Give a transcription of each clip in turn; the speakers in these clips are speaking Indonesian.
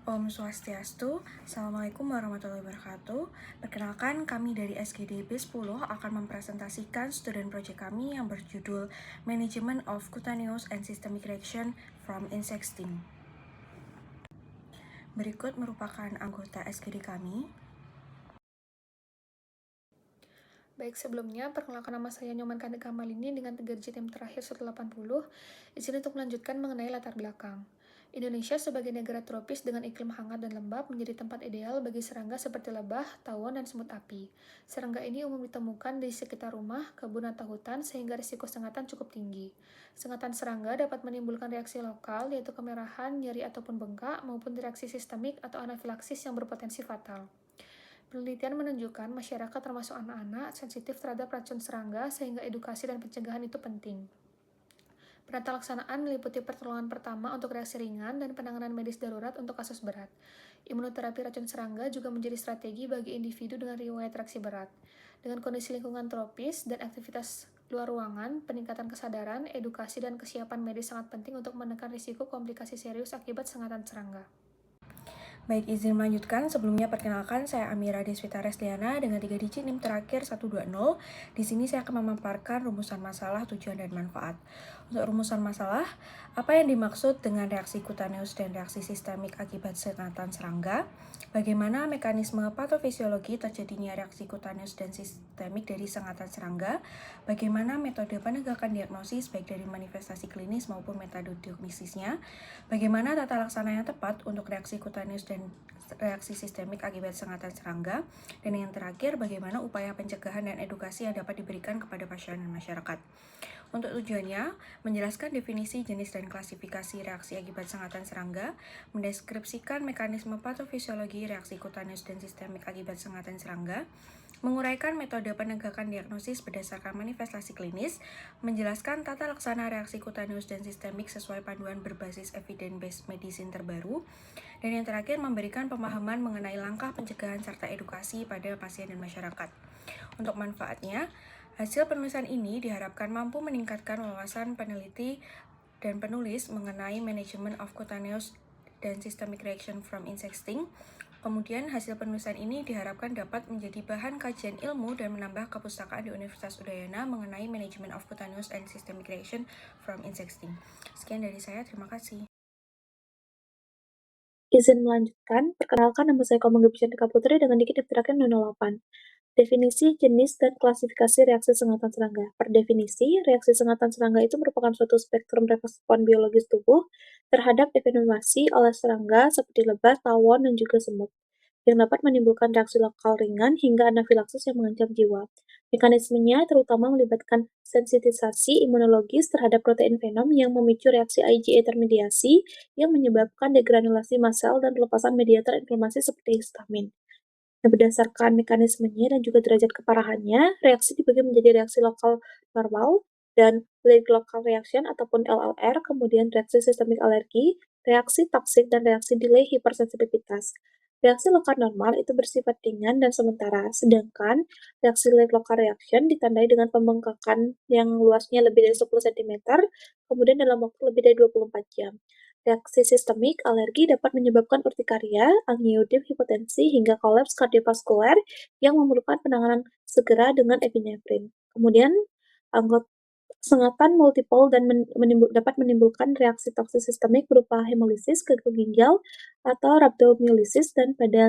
Om Swastiastu, Assalamualaikum warahmatullahi wabarakatuh. Perkenalkan, kami dari SGD B10 akan mempresentasikan student project kami yang berjudul Management of Cutaneous and Systemic Reaction from Insect Sting. Berikut merupakan anggota SGD kami. Baik, sebelumnya, perkenalkan nama saya Nyoman Kande Kamalini dengan 3 digit NIM terakhir 180. Izin untuk melanjutkan mengenai latar belakang. Indonesia sebagai negara tropis dengan iklim hangat dan lembab menjadi tempat ideal bagi serangga seperti lebah, tawon, dan semut api. Serangga ini umum ditemukan di sekitar rumah, kebun, atau hutan sehingga risiko sengatan cukup tinggi. Sengatan serangga dapat menimbulkan reaksi lokal yaitu kemerahan, nyeri ataupun bengkak maupun reaksi sistemik atau anafilaksis yang berpotensi fatal. Penelitian menunjukkan masyarakat termasuk anak-anak sensitif terhadap racun serangga sehingga edukasi dan pencegahan itu penting. Penata laksanaan meliputi pertolongan pertama untuk reaksi ringan dan penanganan medis darurat untuk kasus berat. Imunoterapi racun serangga juga menjadi strategi bagi individu dengan riwayat reaksi berat. Dengan kondisi lingkungan tropis dan aktivitas luar ruangan, peningkatan kesadaran, edukasi, dan kesiapan medis sangat penting untuk menekan risiko komplikasi serius akibat sengatan serangga. Baik, izin melanjutkan. Sebelumnya perkenalkan, saya Amira Deswita Resliana dengan 3 digit NIM terakhir 120. Di sini saya akan memaparkan rumusan masalah, tujuan, dan manfaat. Untuk rumusan masalah, apa yang dimaksud dengan reaksi kutaneus dan reaksi sistemik akibat sengatan serangga? Bagaimana mekanisme patofisiologi terjadinya reaksi kutaneus dan sistemik dari sengatan serangga? Bagaimana metode penegakan diagnosis baik dari manifestasi klinis maupun metode diagnosisnya? Bagaimana tata laksana yang tepat untuk reaksi kutaneus dan reaksi sistemik akibat sengatan serangga? Dan yang terakhir, bagaimana upaya pencegahan dan edukasi yang dapat diberikan kepada pasien dan masyarakat? Untuk tujuannya, menjelaskan definisi, jenis, dan klasifikasi reaksi akibat sengatan serangga, mendeskripsikan mekanisme patofisiologi reaksi kutaneus dan sistemik akibat sengatan serangga, menguraikan metode penegakan diagnosis berdasarkan manifestasi klinis, menjelaskan tata laksana reaksi kutaneus dan sistemik sesuai panduan berbasis evidence-based medicine terbaru, dan yang terakhir memberikan pemahaman mengenai langkah pencegahan serta edukasi pada pasien dan masyarakat. Untuk manfaatnya, hasil penulisan ini diharapkan mampu meningkatkan wawasan peneliti dan penulis mengenai manajemen of cutaneous dan systemic reaction from insect sting. Kemudian hasil penulisan ini diharapkan dapat menjadi bahan kajian ilmu dan menambah kepustakaan di Universitas Udayana mengenai manajemen of cutaneous and systemic reaction from insect sting. Sekian dari saya, terima kasih. Izin melanjutkan, perkenalkan nama saya Komang Gebisyandika Putri dengan digit terakhir 008. Definisi, jenis, dan klasifikasi reaksi sengatan serangga. Per definisi, reaksi sengatan serangga itu merupakan suatu spektrum respon biologis tubuh terhadap evaluasi oleh serangga seperti lebah, tawon, dan juga semut, yang dapat menimbulkan reaksi lokal ringan hingga anafilaksis yang mengancam jiwa. Mekanismenya terutama melibatkan sensitisasi imunologis terhadap protein venom yang memicu reaksi IgA termediasi yang menyebabkan degranulasi massa dan pelepasan mediator inflamasi seperti histamin. Nah, berdasarkan mekanismenya dan juga derajat keparahannya, reaksi dibagi menjadi reaksi lokal normal dan late local reaction ataupun LLR, kemudian reaksi sistemik alergi, reaksi toksik, dan reaksi delay hipersensitivitas. Reaksi lokal normal itu bersifat ringan dan sementara, sedangkan reaksi late local reaction ditandai dengan pembengkakan yang luasnya lebih dari 10 cm, kemudian dalam waktu lebih dari 24 jam. Reaksi sistemik alergi dapat menyebabkan urtikaria, angiodim, hipotensi, hingga kolaps kardiovaskuler yang memerlukan penanganan segera dengan epinefrin. Kemudian, sengatan multiple dan dapat menimbulkan reaksi toksis sistemik berupa hemolisis, gagal ginjal, atau rhabdomyolysis, dan pada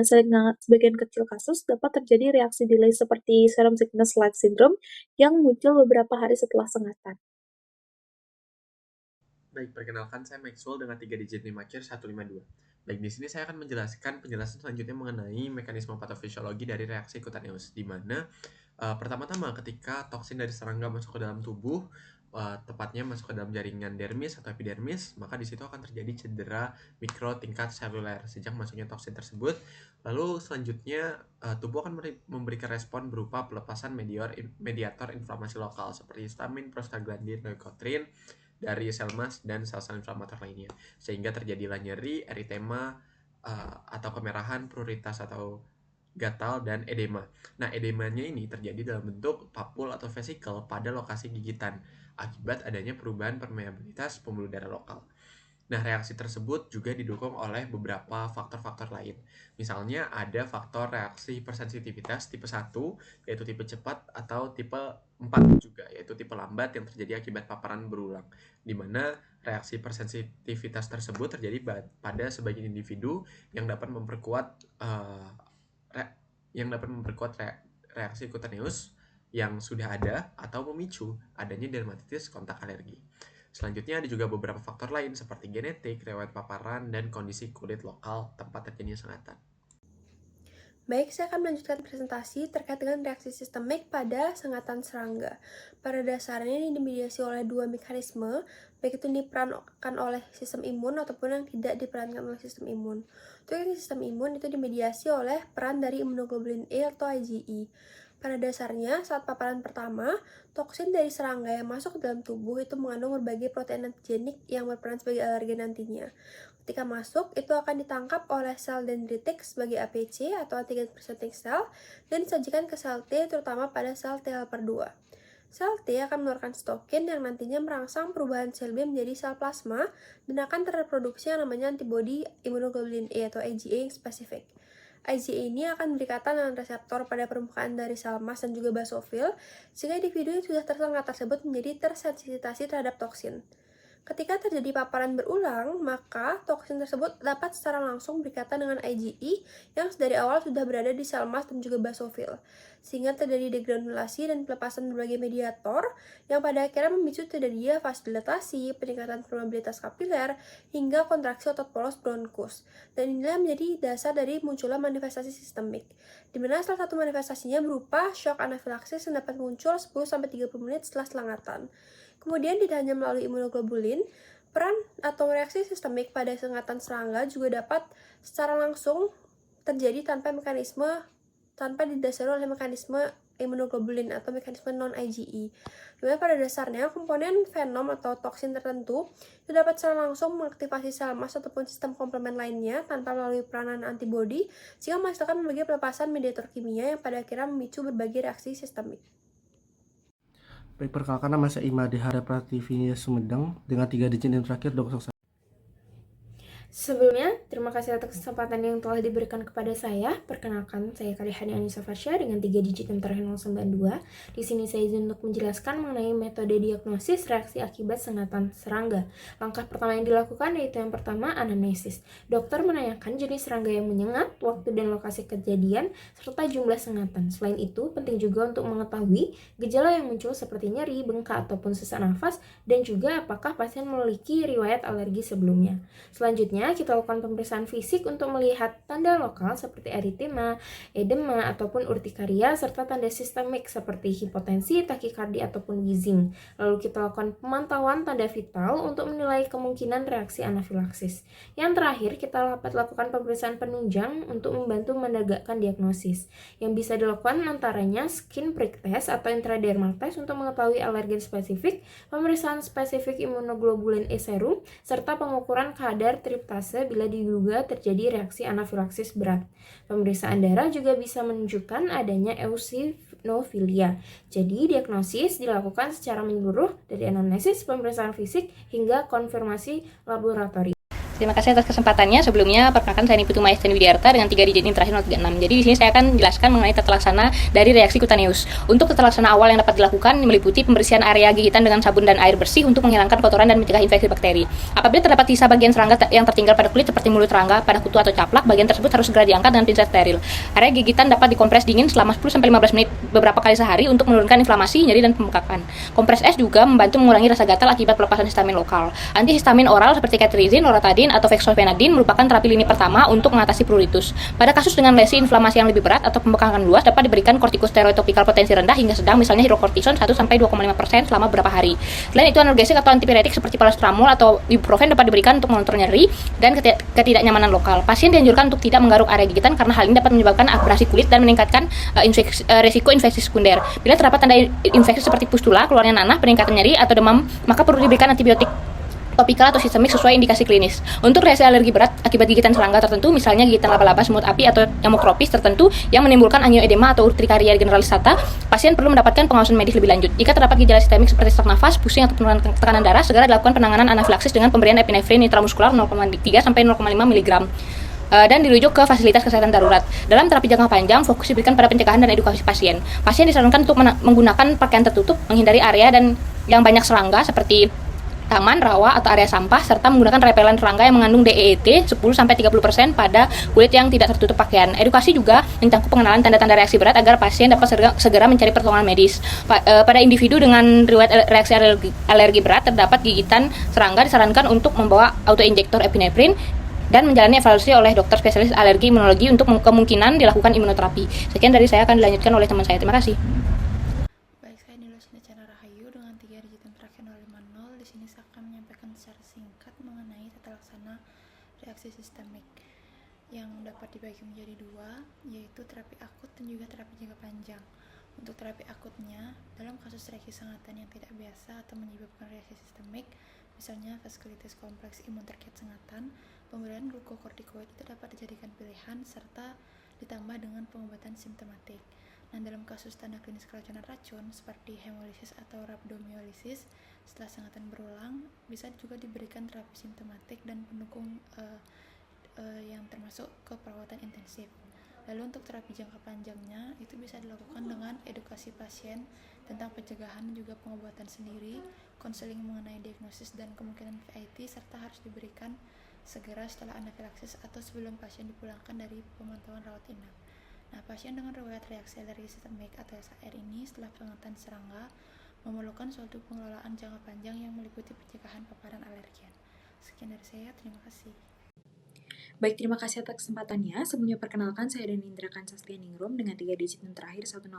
sebagian kecil kasus dapat terjadi reaksi delay seperti serum sickness-like syndrome yang muncul beberapa hari setelah sengatan. Baik, perkenalkan saya Maxwell dengan 3 digit NIM akhir 152. Baik, di sini saya akan menjelaskan penjelasan selanjutnya mengenai mekanisme patofisiologi dari reaksi cutaneus, di mana pertama-tama ketika toksin dari serangga masuk ke dalam tubuh, tepatnya masuk ke dalam jaringan dermis atau epidermis, maka di situ akan terjadi cedera mikro tingkat seluler sejak masuknya toksin tersebut. Lalu selanjutnya tubuh akan memberikan respon berupa pelepasan mediator inflamasi lokal seperti histamin, prostaglandin, leukotriene dari sel mas dan sel-sel inflamator lainnya, sehingga terjadilah nyeri, eritema, atau kemerahan, pruritus atau gatal, dan edema. Nah, edemanya ini terjadi dalam bentuk papul atau vesikel pada lokasi gigitan akibat adanya perubahan permeabilitas pembuluh darah lokal. Nah, reaksi tersebut juga didukung oleh beberapa faktor-faktor lain. Misalnya ada faktor reaksi hipersensitivitas tipe 1, yaitu tipe cepat, atau tipe 4 juga, yaitu tipe lambat yang terjadi akibat paparan berulang, di mana reaksi hipersensitivitas tersebut terjadi pada sebagian individu yang dapat memperkuat reaksi kutaneus yang sudah ada atau memicu adanya dermatitis kontak alergi. Selanjutnya ada juga beberapa faktor lain seperti genetik, riwayat paparan, dan kondisi kulit lokal tempat terjadinya sengatan. Baik, saya akan melanjutkan presentasi terkait dengan reaksi sistemik pada sengatan serangga. Pada dasarnya ini dimediasi oleh dua mekanisme, baik itu diperankan oleh sistem imun ataupun yang tidak diperankan oleh sistem imun. Untuk yang sistem imun itu dimediasi oleh peran dari imunoglobulin E atau IgE. Pada dasarnya, saat paparan pertama, toksin dari serangga yang masuk ke dalam tubuh itu mengandung berbagai protein antigenik yang berperan sebagai alergen nantinya. Ketika masuk, itu akan ditangkap oleh sel dendritik sebagai APC atau antigen presenting cell dan disajikan ke sel T terutama pada sel T helper 2. Sel T akan mengeluarkan sitokin yang nantinya merangsang perubahan sel B menjadi sel plasma dan akan terreproduksi yang namanya antibodi imunoglobulin E atau IgA yang spesifik. IgA ini akan berikatan dengan reseptor pada permukaan dari sel mast dan juga basofil, sehingga individu yang sudah tersengat tersebut menjadi tersensitasi terhadap toksin. Ketika terjadi paparan berulang, maka toksin tersebut dapat secara langsung berikatan dengan IgE yang dari awal sudah berada di sel mast dan juga basofil, sehingga terjadi degranulasi dan pelepasan berbagai mediator yang pada akhirnya memicu terjadinya vasodilatasi, peningkatan permeabilitas kapiler, hingga kontraksi otot polos bronkus. Dan inilah menjadi dasar dari munculnya manifestasi sistemik, di mana salah satu manifestasinya berupa shock anafilaksis yang dapat muncul 10-30 menit setelah selangatan. Kemudian tidak hanya melalui imunoglobulin, peran atau reaksi sistemik pada sengatan serangga juga dapat secara langsung terjadi tanpa didasari oleh mekanisme imunoglobulin atau mekanisme non-IgE. Dimana pada dasarnya komponen venom atau toksin tertentu itu dapat secara langsung mengaktifasi sel mast ataupun sistem komplement lainnya tanpa melalui peranan antibodi, sehingga menghasilkan berbagai pelepasan mediator kimia yang pada akhirnya memicu berbagai reaksi sistemik. Baik, perkenalkan nama saya Imade Hara Prativinia Sumedang dengan 3 digit yang terakhir Dr. Sebelumnya, terima kasih atas kesempatan yang telah diberikan kepada saya. Perkenalkan, saya Kalihani Anissa Farsya dengan 3 digit yang terakhir 092. Di sini saya izin untuk menjelaskan mengenai metode diagnosis reaksi akibat sengatan serangga. Langkah pertama yang dilakukan yaitu yang pertama, anamnesis. Dokter menanyakan jenis serangga yang menyengat, waktu dan lokasi kejadian, serta jumlah sengatan. Selain itu, penting juga untuk mengetahui gejala yang muncul seperti nyeri, bengkak, ataupun sesak nafas, dan juga apakah pasien memiliki riwayat alergi sebelumnya. Selanjutnya, kita lakukan pemeriksaan fisik untuk melihat tanda lokal seperti eritema, edema, ataupun urtikaria, serta tanda sistemik seperti hipotensi, takikardi, ataupun wheezing. Lalu kita lakukan pemantauan tanda vital untuk menilai kemungkinan reaksi anafilaksis. Yang terakhir, kita dapat lakukan pemeriksaan penunjang untuk membantu menegakkan diagnosis. Yang bisa dilakukan antaranya skin prick test atau intradermal test untuk mengetahui alergen spesifik, pemeriksaan spesifik imunoglobulin E serum, serta pengukuran kadar triptase bila diduga terjadi reaksi anafilaksis berat. Pemeriksaan darah juga bisa menunjukkan adanya eosinofilia. Jadi, diagnosis dilakukan secara menyeluruh dari anamnesis, pemeriksaan fisik, hingga konfirmasi laboratorium. Terima kasih atas kesempatannya. Sebelumnya, perkenalkan saya Niputu Maestani Widiarta dengan 3 digit yang terakhir 036. Jadi di sini saya akan menjelaskan mengenai tata laksana dari reaksi kutaneus. Untuk tata laksana awal yang dapat dilakukan meliputi pembersihan area gigitan dengan sabun dan air bersih untuk menghilangkan kotoran dan mencegah infeksi bakteri. Apabila terdapat sisa bagian serangga yang tertinggal pada kulit seperti mulut serangga, pada kutu atau caplak, bagian tersebut harus segera diangkat dengan pinset steril. Area gigitan dapat dikompres dingin selama 10-15 menit beberapa kali sehari untuk menurunkan inflamasi, nyeri, dan pembekakan. Kompres es juga membantu mengurangi rasa gatal akibat pelepasan histamin lokal. Antihistamin oral seperti cetirizin, loratadin, atau fexofenadin merupakan terapi lini pertama untuk mengatasi pruritus. Pada kasus dengan lesi inflamasi yang lebih berat atau pembekakan luas dapat diberikan kortikosteroid topikal potensi rendah hingga sedang, misalnya hidrokortison 1-2,5% selama beberapa hari. Selain itu, analgesik atau antipiretik seperti paracetamol atau ibuprofen dapat diberikan untuk mengontrol nyeri dan ketidaknyamanan lokal. Pasien dianjurkan untuk tidak menggaruk area gigitan karena hal ini dapat menyebabkan abrasi kulit dan meningkatkan resiko infeksi sekunder. Bila terdapat tanda infeksi seperti pustula, keluarnya nanah, peningkatan nyeri atau demam, maka perlu diberikan antibiotik topikal atau sistemik sesuai indikasi klinis. Untuk reaksi alergi berat akibat gigitan serangga tertentu, misalnya gigitan laba-laba, semut api, atau nyamuk tropis tertentu yang menimbulkan angioedema atau urtikaria generalisata, pasien perlu mendapatkan pengawasan medis lebih lanjut. Jika terdapat gejala sistemik seperti sesak nafas, pusing, atau penurunan tekanan darah, segera dilakukan penanganan anafilaksis dengan pemberian epinefrin intramuskular 0,3 sampai 0,5 mg. Dan dirujuk ke fasilitas kesehatan darurat. Dalam terapi jangka panjang, fokus diberikan pada pencegahan dan edukasi pasien. Pasien disarankan untuk menggunakan pakaian tertutup, menghindari area dan yang banyak serangga seperti taman, rawa, atau area sampah, serta menggunakan repelen serangga yang mengandung DEET 10-30% pada kulit yang tidak tertutup pakaian. Edukasi juga mencakup pengenalan tanda-tanda reaksi berat agar pasien dapat segera mencari pertolongan medis. Pada individu dengan riwayat reaksi alergi berat terdapat gigitan serangga, disarankan untuk membawa autoinjektor epinefrin dan menjalani evaluasi oleh dokter spesialis alergi imunologi untuk kemungkinan dilakukan imunoterapi. Sekian dari saya, akan dilanjutkan oleh teman saya. Terima kasih. Baik, saya Nilasina Chandra Rahayu dengan 3 digit yang terakhir 050. Di sini saya akan menyampaikan secara singkat mengenai tata laksana reaksi sistemik yang dapat dibagi menjadi 2, yaitu terapi akut dan juga terapi jangka panjang. Untuk terapi akutnya, dalam kasus reaksi sengatan yang tidak biasa atau menyebabkan reaksi sistemik, misalnya vaskolitis kompleks imun terkait sengatan, pemberian glukokortikoid itu dapat dijadikan pilihan serta ditambah dengan pengobatan simptomatik. Nah, dalam kasus tanda klinis keracunan racun seperti hemolisis atau rhabdomyolysis setelah sengatan berulang, bisa juga diberikan terapi simptomatik dan pendukung yang termasuk ke perawatan intensif. Lalu untuk terapi jangka panjangnya itu bisa dilakukan dengan edukasi pasien tentang pencegahan dan juga pengobatan sendiri, konseling mengenai diagnosis dan kemungkinan VIT, serta harus diberikan segera setelah anafilaksis atau sebelum pasien dipulangkan dari pemantauan rawat inap. Nah, pasien dengan riwayat reaksi alergi sistemik atau SAR ini setelah peringatan serangga memerlukan suatu pengelolaan jangka panjang yang meliputi pencegahan paparan alergen. Sekian dari saya, terima kasih. Baik, terima kasih atas kesempatannya. Sebelumnya perkenalkan, saya Danindra Kansastianingrum dengan 3 digit yang terakhir 104.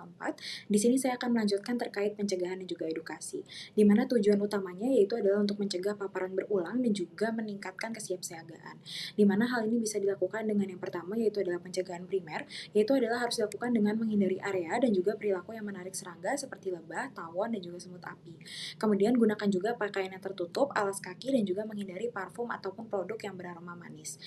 Di sini saya akan melanjutkan terkait pencegahan dan juga edukasi, di mana tujuan utamanya yaitu adalah untuk mencegah paparan berulang dan juga meningkatkan kesiapsiagaan. Di mana hal ini bisa dilakukan dengan yang pertama yaitu adalah pencegahan primer, yaitu adalah harus dilakukan dengan menghindari area dan juga perilaku yang menarik serangga seperti lebah, tawon, dan juga semut api. Kemudian gunakan juga pakaian yang tertutup, alas kaki, dan juga menghindari parfum ataupun produk yang beraroma manis.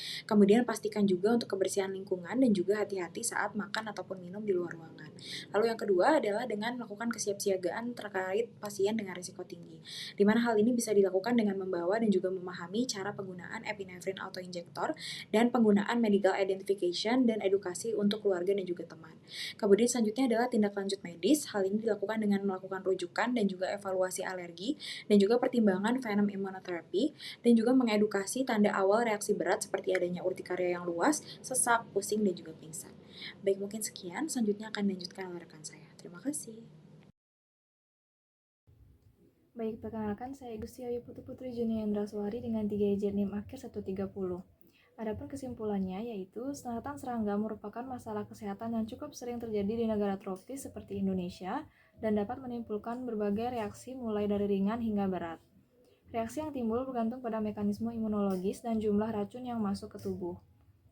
Kemudian pastikan juga untuk kebersihan lingkungan dan juga hati-hati saat makan ataupun minum di luar ruangan. Lalu yang kedua adalah dengan melakukan kesiapsiagaan terkait pasien dengan risiko tinggi, di mana hal ini bisa dilakukan dengan membawa dan juga memahami cara penggunaan epinefrin autoinjektor dan penggunaan medical identification dan edukasi untuk keluarga dan juga teman. Kemudian selanjutnya adalah tindak lanjut medis. Hal ini dilakukan dengan melakukan rujukan dan juga evaluasi alergi dan juga pertimbangan venom immunotherapy dan juga mengedukasi tanda awal reaksi berat seperti adanya urtikaria yang luas, sesak, pusing, dan juga pingsan. Baik, mungkin sekian. Selanjutnya akan dilanjutkan oleh rekan saya. Terima kasih. Baik, perkenalkan saya Gusti Ayu Putri Juni Yendraswari dengan 3 digit NIM akhir 130. Adapun kesimpulannya yaitu sengatan serangga merupakan masalah kesehatan yang cukup sering terjadi di negara tropis seperti Indonesia dan dapat menimbulkan berbagai reaksi mulai dari ringan hingga berat. Reaksi yang timbul bergantung pada mekanisme imunologis dan jumlah racun yang masuk ke tubuh.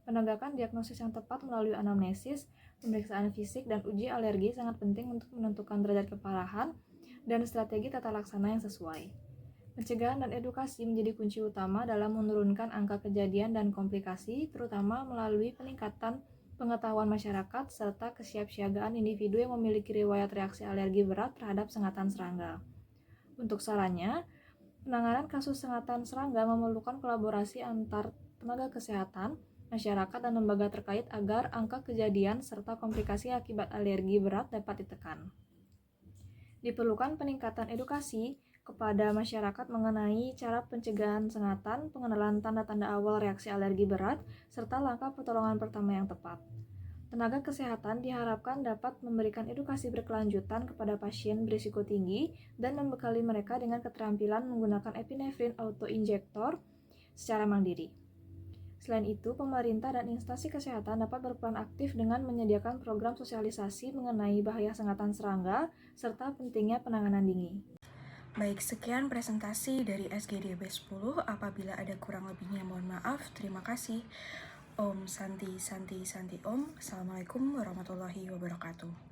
Penegakan diagnosis yang tepat melalui anamnesis, pemeriksaan fisik, dan uji alergi sangat penting untuk menentukan derajat keparahan dan strategi tata laksana yang sesuai. Pencegahan dan edukasi menjadi kunci utama dalam menurunkan angka kejadian dan komplikasi, terutama melalui peningkatan pengetahuan masyarakat serta kesiapsiagaan individu yang memiliki riwayat reaksi alergi berat terhadap sengatan serangga. Untuk sarannya, penanganan kasus sengatan serangga memerlukan kolaborasi antar tenaga kesehatan, masyarakat, dan lembaga terkait agar angka kejadian serta komplikasi akibat alergi berat dapat ditekan. Diperlukan peningkatan edukasi kepada masyarakat mengenai cara pencegahan sengatan, pengenalan tanda-tanda awal reaksi alergi berat, serta langkah pertolongan pertama yang tepat. Tenaga kesehatan diharapkan dapat memberikan edukasi berkelanjutan kepada pasien berisiko tinggi dan membekali mereka dengan keterampilan menggunakan epinefrin autoinjektor secara mandiri. Selain itu, pemerintah dan instansi kesehatan dapat berperan aktif dengan menyediakan program sosialisasi mengenai bahaya sengatan serangga serta pentingnya penanganan dini. Baik, sekian presentasi dari SGDB 10. Apabila ada kurang lebihnya mohon maaf. Terima kasih. Om Santi Santi Santi Om. Assalamualaikum warahmatullahi wabarakatuh.